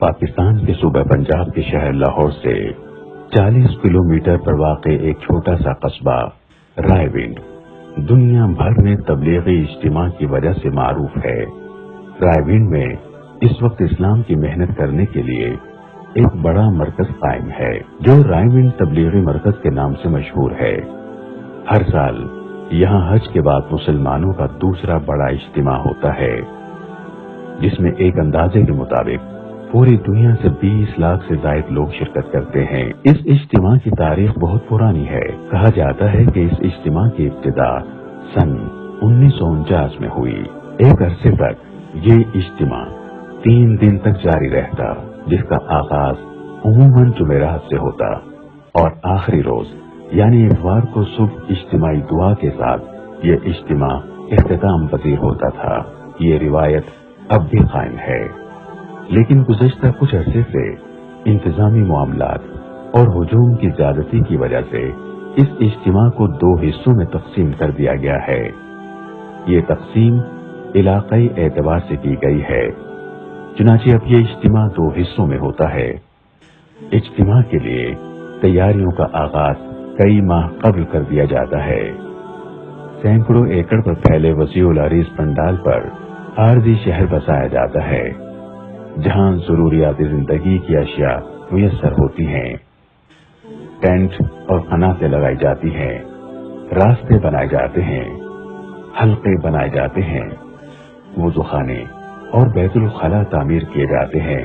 پاکستان کے صوبہ پنجاب کے شہر لاہور سے 40 کلومیٹر پر واقع ایک چھوٹا سا قصبہ رائے ونڈ دنیا بھر میں تبلیغی اجتماع کی وجہ سے معروف ہے۔ رائے ونڈ میں اس وقت اسلام کی محنت کرنے کے لیے ایک بڑا مرکز قائم ہے جو رائے ونڈ تبلیغی مرکز کے نام سے مشہور ہے۔ ہر سال یہاں حج کے بعد مسلمانوں کا دوسرا بڑا اجتماع ہوتا ہے، جس میں ایک اندازے کے مطابق پوری دنیا سے 20 لاکھ سے زائد لوگ شرکت کرتے ہیں۔ اس اجتماع کی تاریخ بہت پرانی ہے۔ کہا جاتا ہے کہ اس اجتماع کی ابتدا سن 1949 میں ہوئی۔ ایک عرصے تک یہ اجتماع 3 دن تک جاری رہتا، جس کا آغاز عموماً جمعرات سے ہوتا اور آخری روز یعنی اتوار کو صبح اجتماعی دعا کے ساتھ یہ اجتماع اختتام پذیر ہوتا تھا۔ یہ روایت اب بھی قائم ہے، لیکن گزشتہ کچھ عرصے سے انتظامی معاملات اور ہجوم کی زیادتی کی وجہ سے اس اجتماع کو 2 حصوں میں تقسیم کر دیا گیا ہے۔ یہ تقسیم علاقائی اعتبار سے کی گئی ہے، چنانچہ اب یہ اجتماع 2 حصوں میں ہوتا ہے۔ اجتماع کے لیے تیاریوں کا آغاز کئی ماہ قبل کر دیا جاتا ہے۔ سینکڑوں ایکڑ پر پھیلے وسیع العریض پنڈال پر عارضی شہر بسایا جاتا ہے، جہاں ضروریات زندگی کی اشیاء میسر ہوتی ہیں۔ ٹینٹ اور قناتیں لگائی جاتی ہیں، راستے بنائے جاتے ہیں، حلقے بنائے جاتے ہیں، وضو خانے اور بیت الخلا تعمیر کیے جاتے ہیں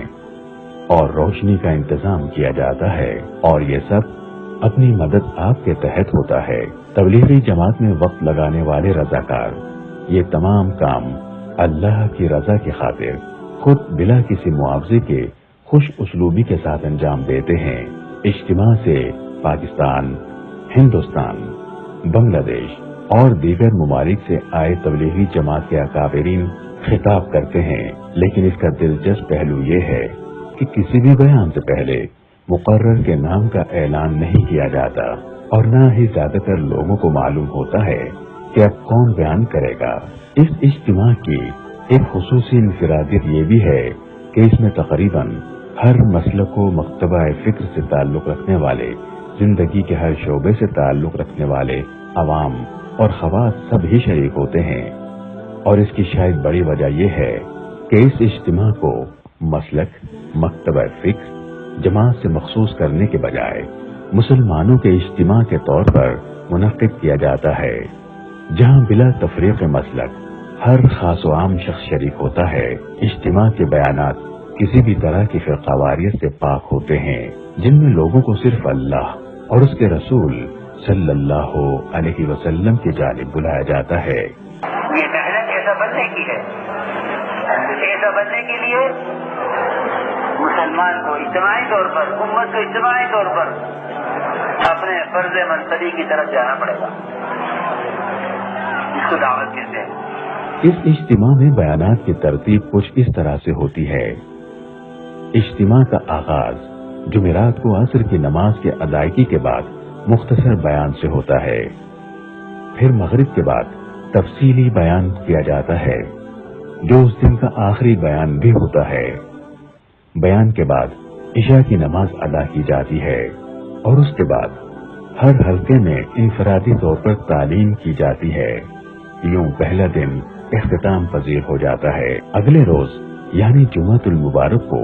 اور روشنی کا انتظام کیا جاتا ہے، اور یہ سب اپنی مدد آپ کے تحت ہوتا ہے۔ تبلیغی جماعت میں وقت لگانے والے رضاکار یہ تمام کام اللہ کی رضا کی خاطر خود بلا کسی معاوضے کے خوش اسلوبی کے ساتھ انجام دیتے ہیں۔ اجتماع سے پاکستان، ہندوستان، بنگلہ دیش اور دیگر ممالک سے آئے تبلیغی جماعت کے اکابرین خطاب کرتے ہیں، لیکن اس کا دلچسپ پہلو یہ ہے کہ کسی بھی بیان سے پہلے مقرر کے نام کا اعلان نہیں کیا جاتا، اور نہ ہی زیادہ تر لوگوں کو معلوم ہوتا ہے کہ اب کون بیان کرے گا۔ اس اجتماع کی ایک خصوصی انفرادیت یہ بھی ہے کہ اس میں تقریباً ہر مسلک و مکتبہ فکر سے تعلق رکھنے والے، زندگی کے ہر شعبے سے تعلق رکھنے والے عوام اور خواص سب ہی شریک ہوتے ہیں، اور اس کی شاید بڑی وجہ یہ ہے کہ اس اجتماع کو مسلک، مکتبہ فکر، جماعت سے مخصوص کرنے کے بجائے مسلمانوں کے اجتماع کے طور پر منعقد کیا جاتا ہے، جہاں بلا تفریق مسلک ہر خاص و عام شخص شریک ہوتا ہے۔ اجتماع کے بیانات کسی بھی طرح کی فرقہ واریت سے پاک ہوتے ہیں، جن میں لوگوں کو صرف اللہ اور اس کے رسول صلی اللہ علیہ وسلم کی جانب بلایا جاتا ہے۔ یہ محنت ایسا بننے کی ہے، ایسا بننے کے لیے مسلمان کو اجتماعی طور پر، امت کو اجتماعی طور پر اپنے فرض منصبی کی طرف جانا پڑے گا، اس کو دعوت کہتے ہیں۔ اس اجتماع میں بیانات کی ترتیب کچھ اس طرح سے ہوتی ہے۔ اجتماع کا آغاز جمعرات کو عصر کی نماز کے ادائیگی کے بعد مختصر بیان سے ہوتا ہے، پھر مغرب کے بعد تفصیلی بیان کیا جاتا ہے، جو اس دن کا آخری بیان بھی ہوتا ہے۔ بیان کے بعد عشاء کی نماز ادا کی جاتی ہے، اور اس کے بعد ہر حلقے میں انفرادی طور پر تعلیم کی جاتی ہے۔ یوں پہلا دن اختتام پذیر ہو جاتا ہے۔ اگلے روز یعنی جمعۃ المبارک کو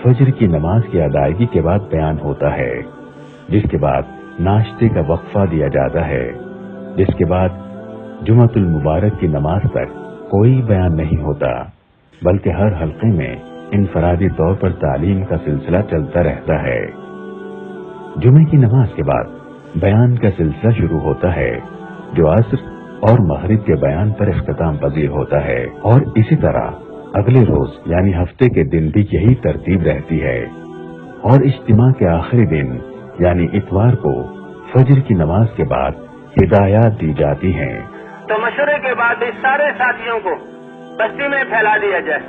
فجر کی نماز کی ادائیگی کے بعد بیان ہوتا ہے، جس کے بعد ناشتے کا وقفہ دیا جاتا ہے، جس کے بعد جمعۃ المبارک کی نماز تک کوئی بیان نہیں ہوتا، بلکہ ہر حلقے میں انفرادی طور پر تعلیم کا سلسلہ چلتا رہتا ہے۔ جمعے کی نماز کے بعد بیان کا سلسلہ شروع ہوتا ہے، جو عصر اور مغرب کے بیان پر اختتام پذیر ہوتا ہے، اور اسی طرح اگلے روز یعنی ہفتے کے دن بھی یہی ترتیب رہتی ہے، اور اجتماع کے آخری دن یعنی اتوار کو فجر کی نماز کے بعد ہدایات دی جاتی ہیں۔ تو مشورے کے بعد اس سارے ساتھیوں کو بستی میں پھیلا دیا جائے۔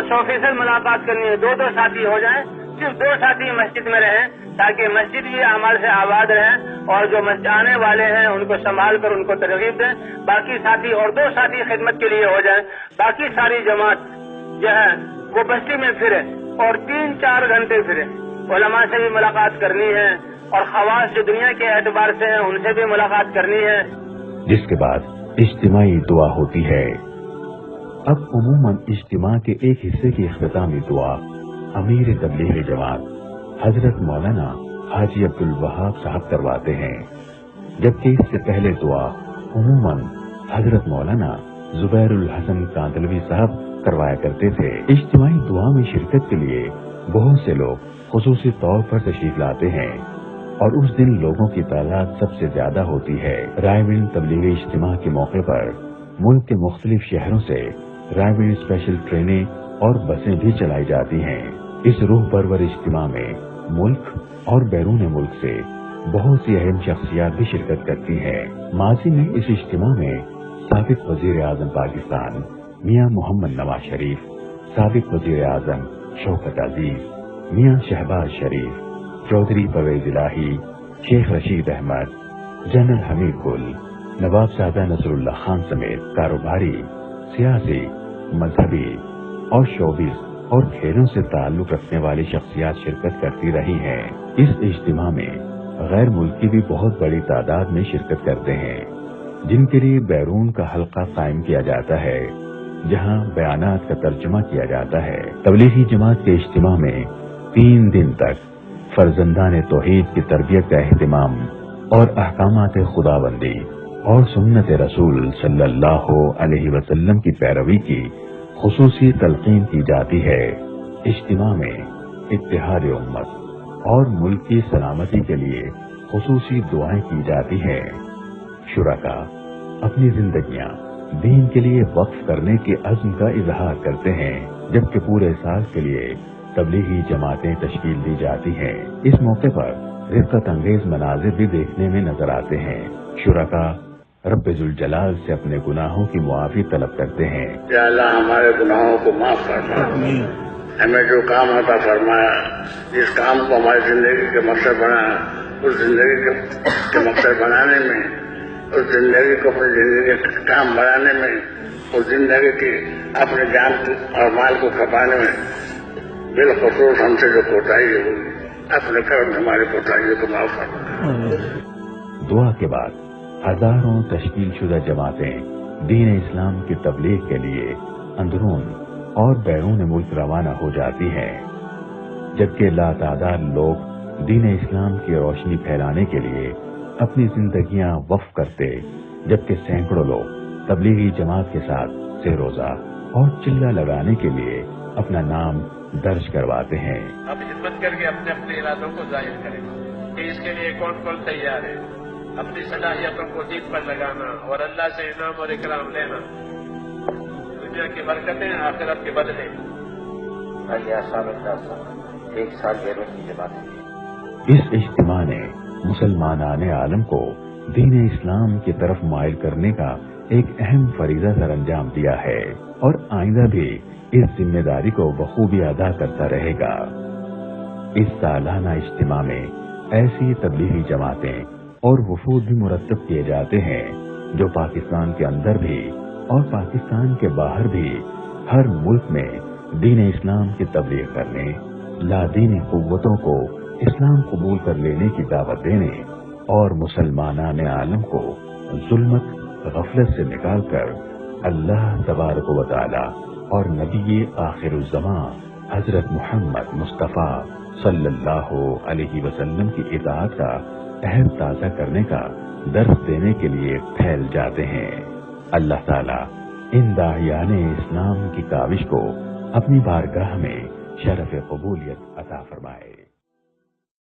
100% ملاقات کرنی ہے، 2 ساتھی ہو جائیں، صرف 2 ساتھی مسجد میں رہیں، تاکہ مسجد یہ اعمال سے آباد رہیں، اور جو مسجد آنے والے ہیں ان کو سنبھال کر ان کو ترغیب دیں۔ باقی ساتھی اور 2 ساتھی خدمت کے لیے ہو جائیں، باقی ساری جماعت جو ہے وہ بستی میں پھرے، اور 3-4 گھنٹے پھرے. علماء سے بھی ملاقات کرنی ہے اور خواص جو دنیا کے اعتبار سے ہیں ان سے بھی ملاقات کرنی ہے. جس کے بعد اجتماعی دعا ہوتی ہے. اب عموماً اجتماع کے ایک حصے کی اختتامی دعا امیر تبلیغ جماعت حضرت مولانا حاجی عبدالوہاب صاحب کرواتے ہیں، جبکہ اس سے پہلے دعا عموماً حضرت مولانا زبیر الحسن کاندلوی صاحب کروایا کرتے تھے. اجتماعی دعا میں شرکت کے لیے بہت سے لوگ خصوصی طور پر تشریف لاتے ہیں اور اس دن لوگوں کی تعداد سب سے زیادہ ہوتی ہے. رائے ونڈ تبلیغی اجتماع کے موقع پر ملک کے مختلف شہروں سے رائے ونڈ اسپیشل ٹرینیں اور بسیں بھی چلائی جاتی ہیں. اس روح پرور اجتماع میں ملک اور بیرون ملک سے بہت سی اہم شخصیات بھی شرکت کرتی ہیں. ماضی میں اس اجتماع میں سابق وزیر اعظم پاکستان میاں محمد نواز شریف، سابق وزیر اعظم شوکت عزیز، میاں شہباز شریف، چودھری پرویز الہی، شیخ رشید احمد، جنرل حمید گل، نواب صاحبہ نصر اللہ خان سمیت کاروباری، سیاسی، مذہبی اور شوبز اور کھیلوں سے تعلق رکھنے والی شخصیات شرکت کرتی رہی ہیں. اس اجتماع میں غیر ملکی بھی بہت بڑی تعداد میں شرکت کرتے ہیں، جن کے لیے بیرون کا حلقہ قائم کیا جاتا ہے جہاں بیانات کا ترجمہ کیا جاتا ہے. تبلیغی جماعت کے اجتماع میں 3 دن تک فرزندان توحید کی تربیت کا اہتمام اور احکامات خداوندی اور سنت رسول صلی اللہ علیہ وسلم کی پیروی کی خصوصی تلقین کی جاتی ہے. اجتماع میں اتحاد امت اور ملک کی سلامتی کے لیے خصوصی دعائیں کی جاتی ہیں. شرکاء اپنی زندگیاں دین کے لیے وقف کرنے کے عزم کا اظہار کرتے ہیں، جبکہ پورے سال کے لیے تبلیغی جماعتیں تشکیل دی جاتی ہیں. اس موقع پر رفقت انگیز مناظر بھی دیکھنے میں نظر آتے ہیں. شرکاء رب ذوالجلال سے اپنے گناہوں کی معافی طلب کرتے ہیں. یا اللہ ہمارے گناہوں کو معاف فرما، ہمیں جو کام عطا فرمایا، جس کام کو ہماری زندگی کے مقصد بنایا، اس زندگی کے مقصد بنانے میں، اس زندگی کو اپنی زندگی کا کام بنانے میں، اس زندگی کی اپنے جان اور مال کو کھپانے میں بالخصوص ہم سے جو کوتاہی ہوئی، اپنے کرم میں ہماری کوتاہیوں کو معاف فرما. دعا کے بعد ہزاروں تشکیل شدہ جماعتیں دین اسلام کی تبلیغ کے لیے اندرون اور بیرون ملک روانہ ہو جاتی ہیں، جبکہ لاتعداد لوگ دین اسلام کی روشنی پھیلانے کے لیے اپنی زندگیاں وقف کرتے، جبکہ سینکڑوں لوگ تبلیغی جماعت کے ساتھ سہ روزہ اور چلہ لگانے کے لیے اپنا نام درج کرواتے ہیں. اب ہمت کر کے اپنے اپنے ارادوں کو ظاہر کریں کہ اس کے لیے کون کون تیار ہے. اپنی صلاحیتوں کو دین پر لگانا اور اللہ سے انعام اور اکرام لینا، دنیا کی برکتیں آخرت کے بدلے. ایک سال بیرون کی جماعت. اس اجتماع نے مسلمان عالم کو دین اسلام کی طرف مائل کرنے کا ایک اہم فریضہ سر انجام دیا ہے اور آئندہ بھی اس ذمہ داری کو بخوبی ادا کرتا رہے گا. اس سالانہ اجتماع میں ایسی تبلیغی جماعتیں اور وفود بھی مرتب کیے جاتے ہیں جو پاکستان کے اندر بھی اور پاکستان کے باہر بھی ہر ملک میں دین اسلام کی تبلیغ کرنے، لادینی قوتوں کو اسلام قبول کر لینے کی دعوت دینے اور مسلمان عالم کو ظلمت غفلت سے نکال کر اللہ تبارک و تعالی اور نبی آخر الزمان حضرت محمد مصطفیٰ صلی اللہ علیہ وسلم کی اطاعت کا عہد تازہ کرنے کا درس دینے کے لیے پھیل جاتے ہیں. اللہ تعالیٰ ان داعیان اسلام کی کاوش کو اپنی بارگاہ میں شرف قبولیت عطا فرمائے.